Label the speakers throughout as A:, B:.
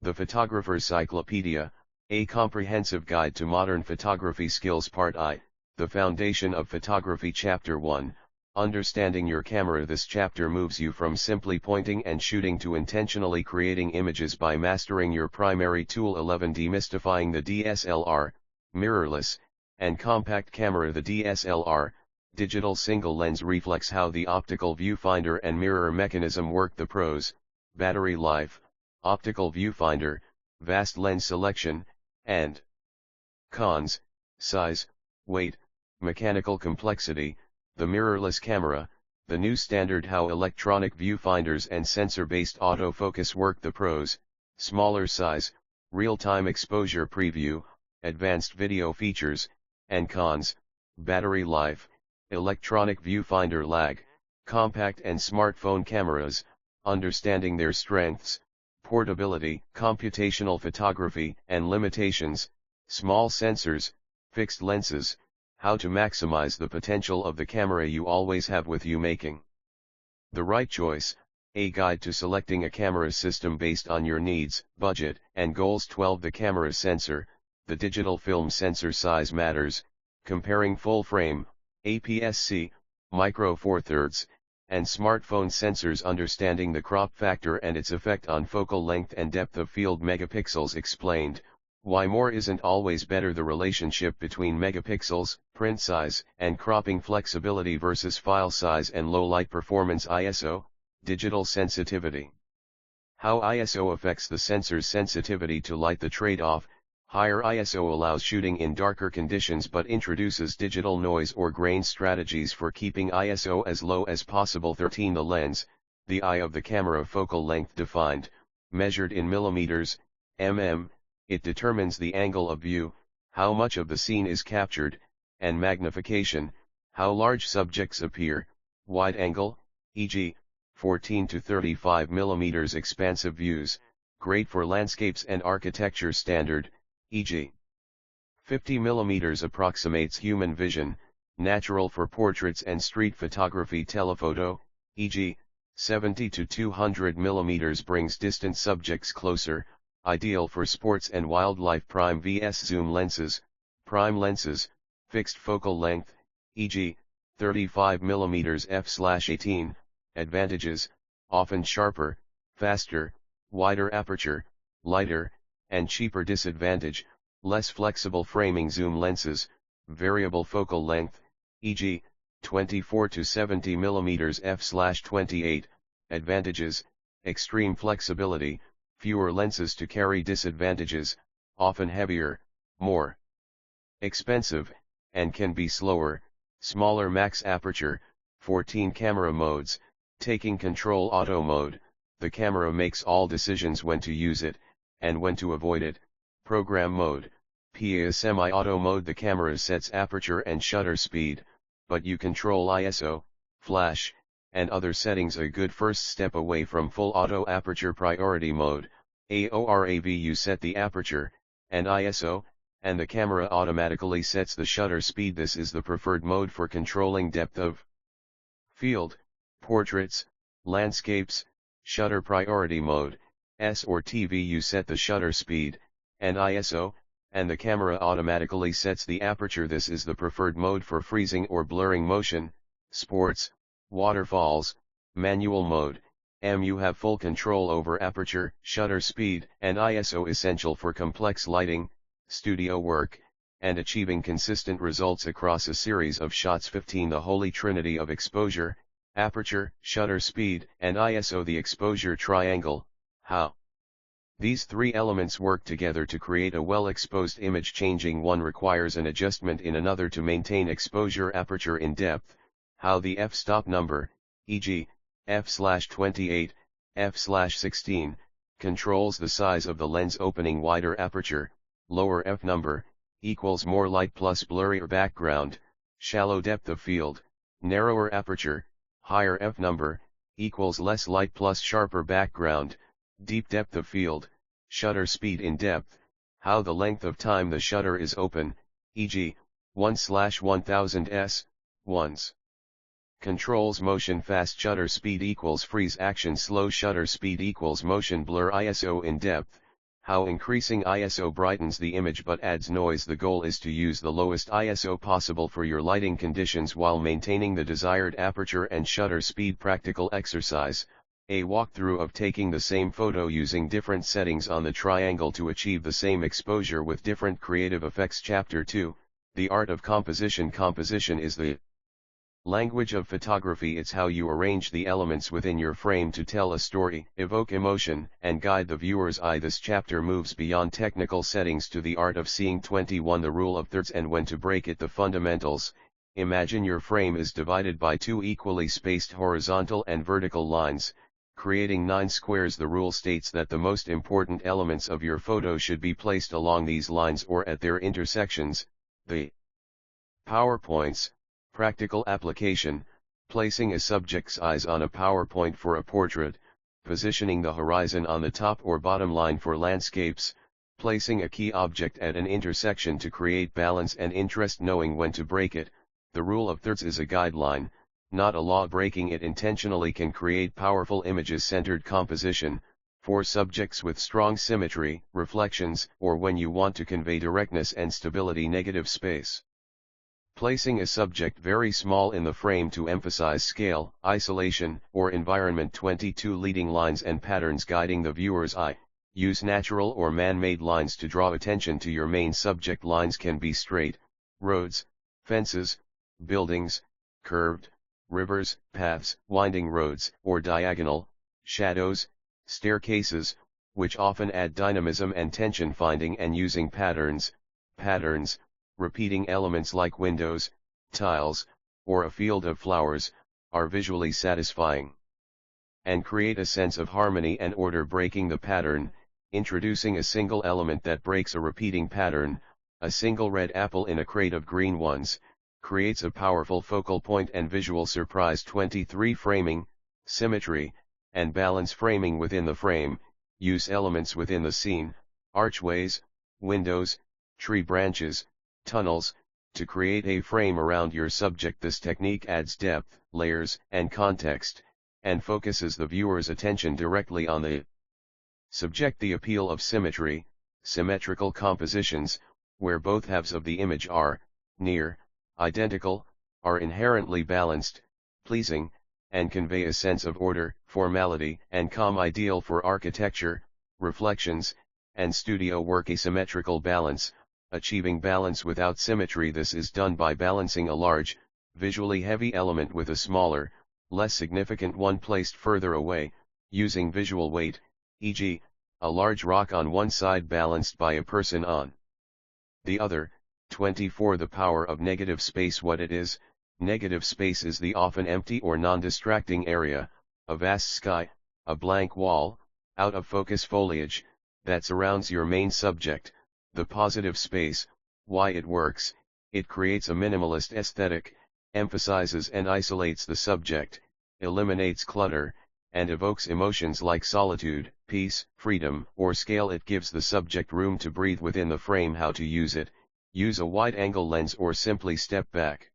A: The Photographer's Cyclopedia, a comprehensive guide to modern photography skills. Part I, The Foundation of Photography. Chapter 1, Understanding Your Camera. This chapter moves you from simply pointing and shooting to intentionally creating images by mastering your primary tool. 11. Demystifying the DSLR, mirrorless, and compact camera. The DSLR, digital single lens reflex. How the optical viewfinder and mirror mechanism work. The pros: battery life, optical viewfinder, vast lens selection, and cons: size, weight, mechanical complexity. The mirrorless camera, the new standard. How electronic viewfinders and sensor-based autofocus work. The pros: smaller size, real-time exposure preview, advanced video features, and cons: battery life, electronic viewfinder lag. Compact and smartphone cameras, understanding their strengths, portability, computational photography and limitations, small sensors, fixed lenses. How to maximize the potential of the camera you always have with you. Making the right choice, a guide to selecting a camera system based on your needs, budget, and goals. 12. The camera sensor, the digital film sensor. Size matters, comparing full frame, APS-C, micro four thirds, and smartphone sensors. Understanding the crop factor and its effect on focal length and depth of field. Megapixels explained, why more isn't always better. The relationship between megapixels, print size, and cropping flexibility versus file size and low light performance. ISO, digital sensitivity. How ISO affects the sensor's sensitivity to light. The trade-off: higher ISO allows shooting in darker conditions but introduces digital noise or grain. Strategies for keeping ISO as low as possible. 13. The lens, the eye of the camera. Focal length defined, measured in millimeters, mm. It determines the angle of view, how much of the scene is captured, and magnification, how large subjects appear. Wide angle, e.g., 14 to 35 mm. Expansive views, great for landscapes and architecture. Standard, e.g., 50 mm. Approximates human vision, natural for portraits and street photography. Telephoto, e.g., 70 to 200 mm. Brings distant subjects closer, ideal for sports and wildlife. Prime vs zoom lenses, prime lenses, fixed focal length, e.g., 35 mm f/18, advantages: often sharper, faster, wider aperture, lighter, and cheaper. Disadvantage: less flexible framing. Zoom lenses, variable focal length, e.g., 24 to 70 mm f/28, advantages: extreme flexibility, fewer lenses to carry. Disadvantages: often heavier, more expensive, and can be slower, smaller. Max aperture, 14. Camera modes, taking control. Auto mode, the camera makes all decisions when to use it, and when to avoid it. Program mode, PA. Semi-auto mode, the camera sets aperture and shutter speed, but you control ISO, flash, and other settings. A good first step away from full auto. Aperture priority mode, AORAV, you set the aperture and ISO, and the camera automatically sets the shutter speed. This is the preferred mode for controlling depth of field, portraits, landscapes. Shutter priority mode, S or TV, you set the shutter speed and ISO, and the camera automatically sets the aperture. This is the preferred mode for freezing or blurring motion, sports, waterfalls. Manual mode, M, you have full control over aperture, shutter speed, and ISO, essential for complex lighting, studio work, and achieving consistent results across a series of shots. 15. The holy trinity of exposure, aperture, shutter speed, and ISO. The exposure triangle, how these three elements work together to create a well-exposed image. Changing one requires an adjustment in another to maintain exposure. Aperture in depth, how the f-stop number, e.g., f/28, f/16, controls the size of the lens opening. Wider aperture, lower f number, equals more light plus blurrier background. Shallow depth of field, narrower aperture, higher f number, equals less light plus sharper background. Deep depth of field, shutter speed in depth, how the length of time the shutter is open, e.g., 1/1000 s, ones. Controls motion. Fast shutter speed equals freeze action. Slow shutter speed equals motion blur. ISO in depth, How increasing ISO brightens the image but adds noise. The goal is to use the lowest ISO possible for your lighting conditions while maintaining the desired aperture and shutter speed. Practical exercise, a walkthrough of taking the same photo using different settings on the triangle to achieve the same exposure with different creative effects. Chapter 2, The Art of Composition. Composition is the language of photography. It's how you arrange the elements within your frame to tell a story, evoke emotion, and guide the viewer's eye. This chapter moves beyond technical settings to the art of seeing. 21 The rule of thirds and when to break it. The fundamentals. Imagine your frame is divided by two equally spaced horizontal and vertical lines, creating 9 squares. The rule states that the most important elements of your photo should be placed along these lines or at their intersections. The PowerPoints. Practical application, placing a subject's eyes on a PowerPoint for a portrait, positioning the horizon on the top or bottom line for landscapes, placing a key object at an intersection to create balance and interest. Knowing when to break it. The rule of thirds is a guideline, not a law. Breaking it intentionally can create powerful images. Centered composition, for subjects with strong symmetry, reflections, or when you want to convey directness and stability. Negative space. Placing a subject very small in the frame to emphasize scale, isolation, or environment. 22 Leading lines and patterns guiding the viewer's eye. Use natural or man-made lines to draw attention to your main subject. Lines can be straight, roads, fences, buildings, curved, rivers, paths, winding roads, or diagonal, shadows, staircases, which often add dynamism and tension. Finding and using patterns. Repeating elements like windows, tiles, or a field of flowers, are visually satisfying and create a sense of harmony and order. Breaking the pattern, introducing a single element that breaks a repeating pattern, a single red apple in a crate of green ones, creates a powerful focal point and visual surprise. 23 Framing, symmetry, and balance. Framing within the frame, use elements within the scene, archways, windows, tree branches, tunnels, to create a frame around your subject. This technique adds depth, layers, and context, and focuses the viewer's attention directly on the subject. The appeal of symmetry. Symmetrical compositions, where both halves of the image are near identical, are inherently balanced, pleasing, and convey a sense of order, formality, and calm. Ideal for architecture, reflections, and studio work. Asymmetrical balance. Achieving balance without symmetry. This is done by balancing a large, visually heavy element with a smaller, less significant one placed further away, using visual weight, e.g., a large rock on one side balanced by a person on the other. 24 The power of negative space. What it is. Negative space is the often empty or non-distracting area, a vast sky, a blank wall, out of focus foliage, that surrounds your main subject. The positive space. Why it works. It creates a minimalist aesthetic, emphasizes and isolates the subject, eliminates clutter, and evokes emotions like solitude, peace, freedom, or scale. It gives the subject room to breathe within the frame. How to use it. Use a wide-angle lens or simply step back.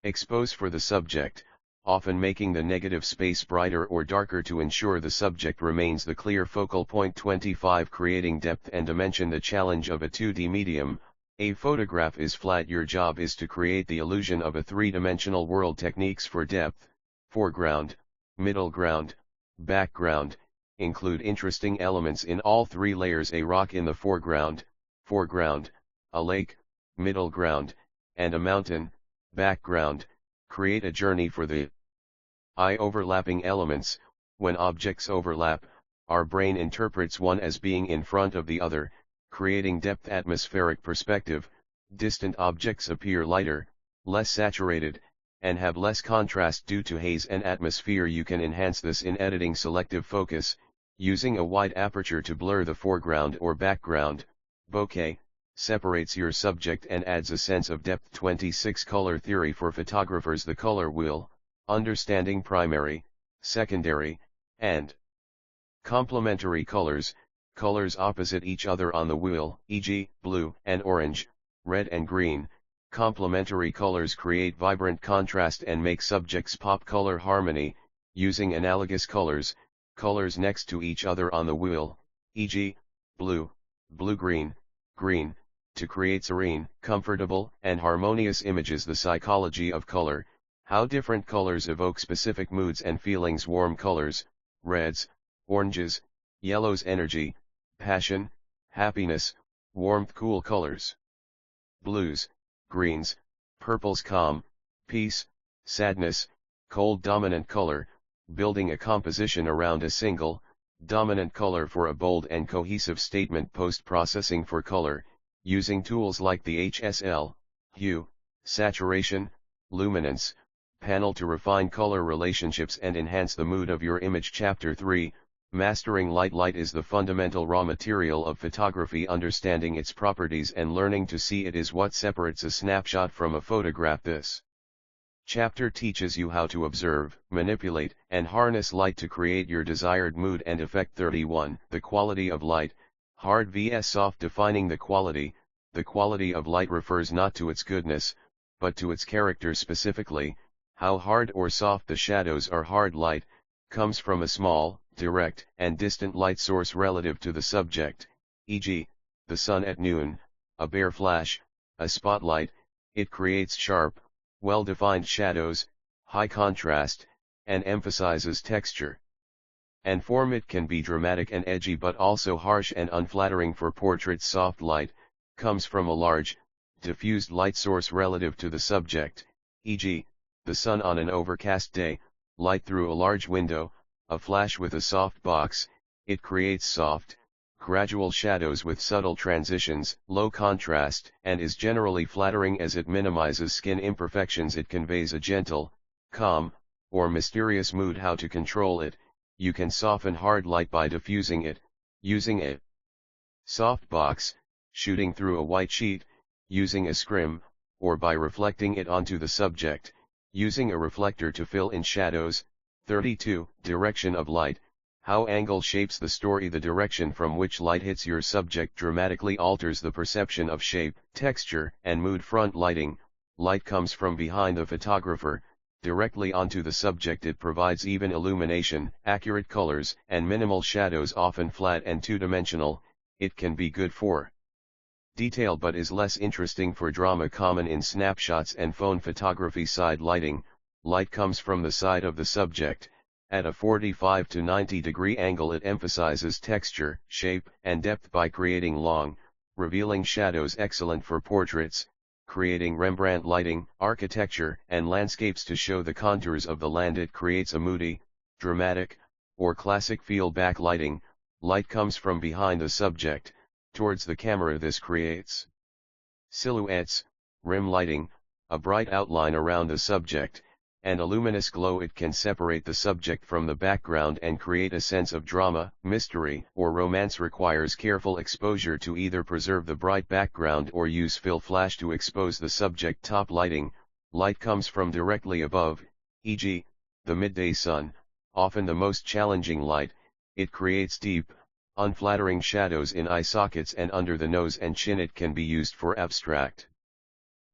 A: Expose for the subject, often making the negative space brighter or darker to ensure the subject remains the clear focal point. 25 Creating depth and dimension. The challenge of a 2D medium. A photograph is flat. Your job is to create the illusion of a three-dimensional world. Techniques for depth. Foreground, middle ground, background. Include interesting elements in all three layers. A rock in the foreground, a lake, middle ground, and a mountain, background. Create a journey for the eye. Overlapping elements. When objects overlap, our brain interprets one as being in front of the other, creating depth. Atmospheric perspective. Distant objects appear lighter, less saturated, and have less contrast due to haze and atmosphere. You can enhance this in editing. Selective focus, using a wide aperture to blur the foreground or background. Bokeh, separates your subject and adds a sense of depth. 26 Color theory for photographers. The color wheel, understanding primary, secondary, and complementary colors, colors opposite each other on the wheel, e.g., blue and orange, red and green. Complementary colors create vibrant contrast and make subjects pop. Color harmony, using analogous colors, colors next to each other on the wheel, e.g., blue, blue-green, green, to create serene, comfortable, and harmonious images. The psychology of color, how different colors evoke specific moods and feelings. Warm colors, reds, oranges, yellows, energy, passion, happiness, warmth. Cool colors, blues, greens, purples, calm, peace, sadness. Cold dominant color, building a composition around a single, dominant color for a bold and cohesive statement. Post-processing for color, using tools like the HSL, hue, saturation, luminance, panel to refine color relationships and enhance the mood of your image. Chapter 3, Mastering Light. Light is the fundamental raw material of photography. Understanding its properties and learning to see it is what separates a snapshot from a photograph. This chapter teaches you how to observe, manipulate, and harness light to create your desired mood and effect. 31. The quality of light, hard vs soft. Defining the quality of light refers not to its goodness, but to its character. Specifically, how hard or soft the shadows are. Hard light comes from a small, direct, and distant light source relative to the subject, e.g., the sun at noon, a bare flash, a spotlight. It creates sharp, well-defined shadows, high contrast, and emphasizes texture and form. It can be dramatic and edgy but also harsh and unflattering for portraits. Soft light comes from a large, diffused light source relative to the subject, e.g., the sun on an overcast day, light through a large window, a flash with a soft box. It creates soft, gradual shadows with subtle transitions, low contrast, and is generally flattering as it minimizes skin imperfections. It conveys a gentle, calm, or mysterious mood. How to control it? You can soften hard light by diffusing it, using a soft box, shooting through a white sheet, using a scrim, or by reflecting it onto the subject, using a reflector to fill in shadows. 32. Direction of light, how angle shapes the story. The direction from which light hits your subject dramatically alters the perception of shape, texture, and mood. Front lighting, light comes from behind the photographer, directly onto the subject. It provides even illumination, accurate colors, and minimal shadows. Often flat and two-dimensional, it can be good for detail but is less interesting for drama. Common in snapshots and phone photography. Side lighting, light comes from the side of the subject, at a 45 to 90 degree angle. It emphasizes texture, shape, and depth by creating long, revealing shadows. Excellent for portraits, creating Rembrandt lighting, architecture, and landscapes to show the contours of the land. It creates a moody, dramatic, or classic feel. Backlighting, light comes from behind the subject, towards the camera. This creates silhouettes. Rim lighting, a bright outline around the subject, and a luminous glow. It can separate the subject from the background and create a sense of drama, mystery, or romance. Requires careful exposure to either preserve the bright background or use fill flash to expose the subject. Top lighting, light comes from directly above, e.g., the midday sun, often the most challenging light. It creates deep, unflattering shadows in eye sockets and under the nose and chin. It can be used for abstract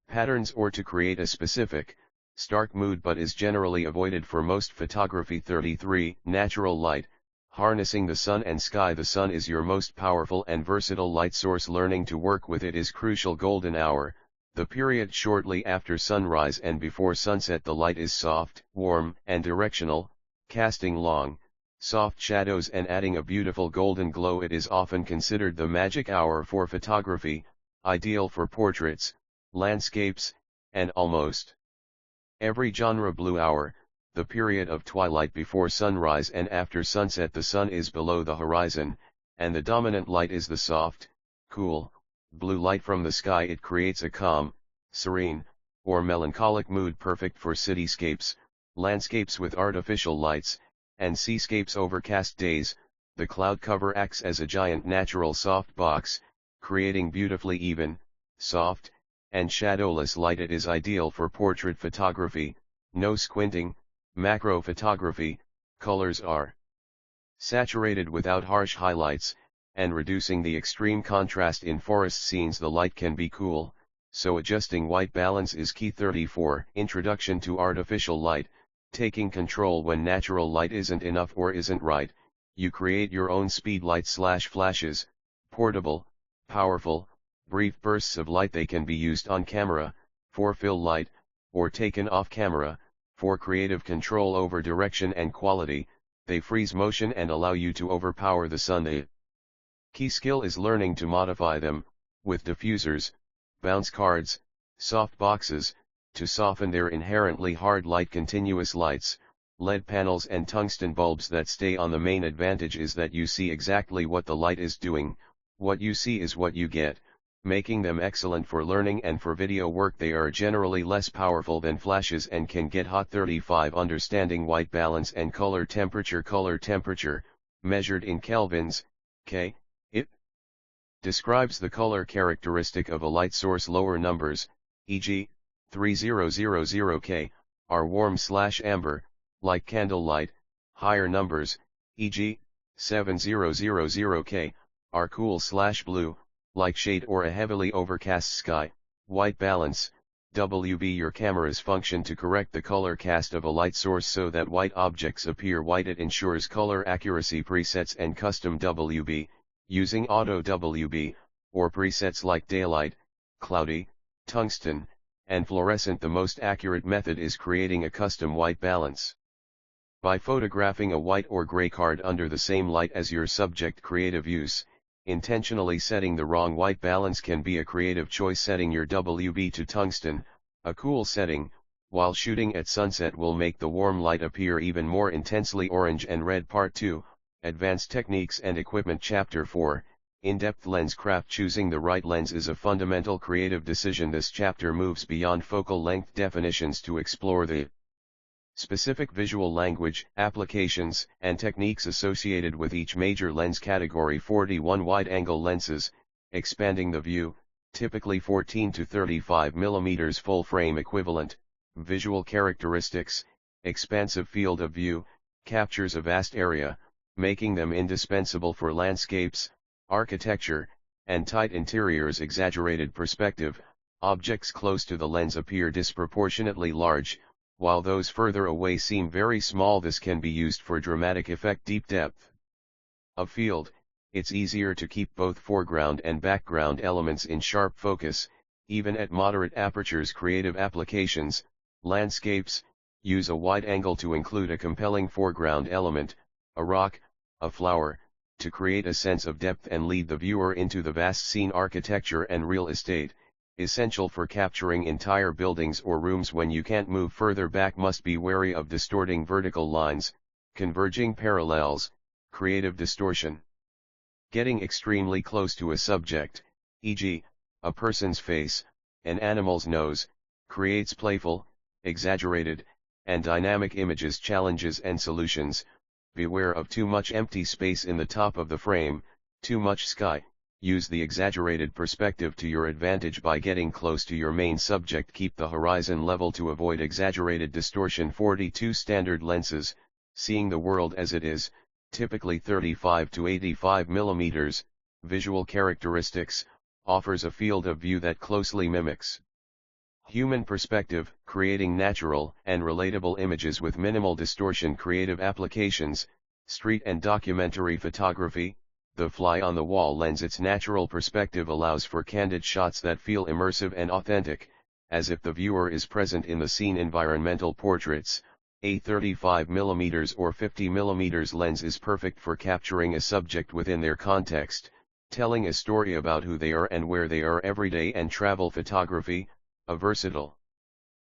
A: patterns or to create a specific, stark mood but is generally avoided for most photography. 33. Natural light, harnessing the sun and sky. The sun is your most powerful and versatile light source. Learning to work with it is crucial. Golden hour, the period shortly after sunrise and before sunset. The light is soft, warm, and directional, casting long, soft shadows and adding a beautiful golden glow. It is often considered the magic hour for photography, ideal for portraits, landscapes, and almost every genre. Blue hour, the period of twilight before sunrise and after sunset. The sun is below the horizon, and the dominant light is the soft, cool, blue light from the sky. It creates a calm, serene, or melancholic mood. Perfect for cityscapes, landscapes with artificial lights, and seascapes. Overcast days, the cloud cover acts as a giant natural soft box, creating beautifully even, soft, and shadowless light. It is ideal for portrait photography, no squinting, macro photography. Colors are saturated without harsh highlights, and reducing the extreme contrast in forest scenes. The light can be cool, so adjusting white balance is key. 34. Introduction to artificial light, taking control when natural light isn't enough or isn't right. You create your own speed light/flashes, portable, powerful, brief bursts of light. They can be used on camera, for fill light, or taken off camera, for creative control over direction and quality. They freeze motion and allow you to overpower the sun. The key skill is learning to modify them, with diffusers, bounce cards, soft boxes, to soften their inherently hard light. Continuous lights, LED panels and tungsten bulbs that stay on. The main advantage is that you see exactly what the light is doing. What you see is what you get, making them excellent for learning and for video work. They are generally less powerful than flashes and can get hot. 35. Understanding white balance and color temperature. Color temperature, measured in kelvins, K. It describes the color characteristic of a light source. Lower numbers, e.g., 3000 K, are warm/amber, like candlelight. Higher numbers, e.g., 7000 K, are cool/blue, like shade or a heavily overcast sky. White balance, WB. Your camera's function to correct the color cast of a light source so that white objects appear white. It ensures color accuracy. Presets and custom WB, using auto WB, or presets like daylight, cloudy, tungsten, and fluorescent. The most accurate method is creating a custom white balance. By photographing a white or gray card under the same light as your subject. Creative use, intentionally setting the wrong white balance can be a creative choice. Setting your WB to tungsten, a cool setting, while shooting at sunset will make the warm light appear even more intensely orange and red. Part 2, Advanced Techniques and Equipment. Chapter 4, In-depth lens craft. Choosing the right lens is a fundamental creative decision. This chapter moves beyond focal length definitions to explore the specific visual language, applications, and techniques associated with each major lens category. 41. Wide-angle lenses, expanding the view, typically 14 to 35 mm full-frame equivalent. Visual characteristics, expansive field of view, captures a vast area, making them indispensable for landscapes, architecture, and tight interiors. Exaggerated perspective, objects close to the lens appear disproportionately large, while those further away seem very small. This can be used for dramatic effect. Deep depth of field, it's easier to keep both foreground and background elements in sharp focus, even at moderate apertures. Creative applications, landscapes, use a wide angle to include a compelling foreground element, a rock, a flower, to create a sense of depth and lead the viewer into the vast scene. Architecture and real estate, essential for capturing entire buildings or rooms when you can't move further back. Must be wary of distorting vertical lines, converging parallels, creative distortion. Getting extremely close to a subject, e.g., a person's face, an animal's nose, creates playful, exaggerated, and dynamic images. Challenges and solutions, beware of too much empty space in the top of the frame, too much sky. Use the exaggerated perspective to your advantage by getting close to your main subject. Keep the horizon level to avoid exaggerated distortion. 42. Standard lenses, seeing the world as it is, typically 35 to 85 mm. Visual characteristics, offers a field of view that closely mimics human perspective, creating natural and relatable images with minimal distortion. Creative applications, street and documentary photography. The fly-on-the-wall lens. Its natural perspective allows for candid shots that feel immersive and authentic, as if the viewer is present in the scene. Environmental portraits, a 35 mm or 50 mm lens is perfect for capturing a subject within their context, telling a story about who they are and where they are. Everyday and travel photography, a versatile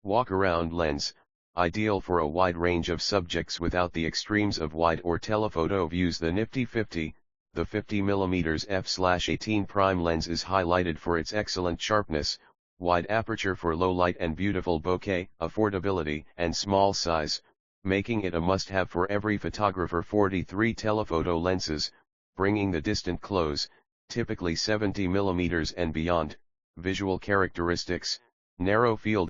A: walk-around lens, ideal for a wide range of subjects without the extremes of wide or telephoto views. The nifty 50. The 50 mm f/18 prime lens is highlighted for its excellent sharpness, wide aperture for low light and beautiful bokeh, affordability and small size, making it a must-have for every photographer. 43. Telephoto lenses, bringing the distant close, typically 70 mm and beyond. Visual characteristics, narrow field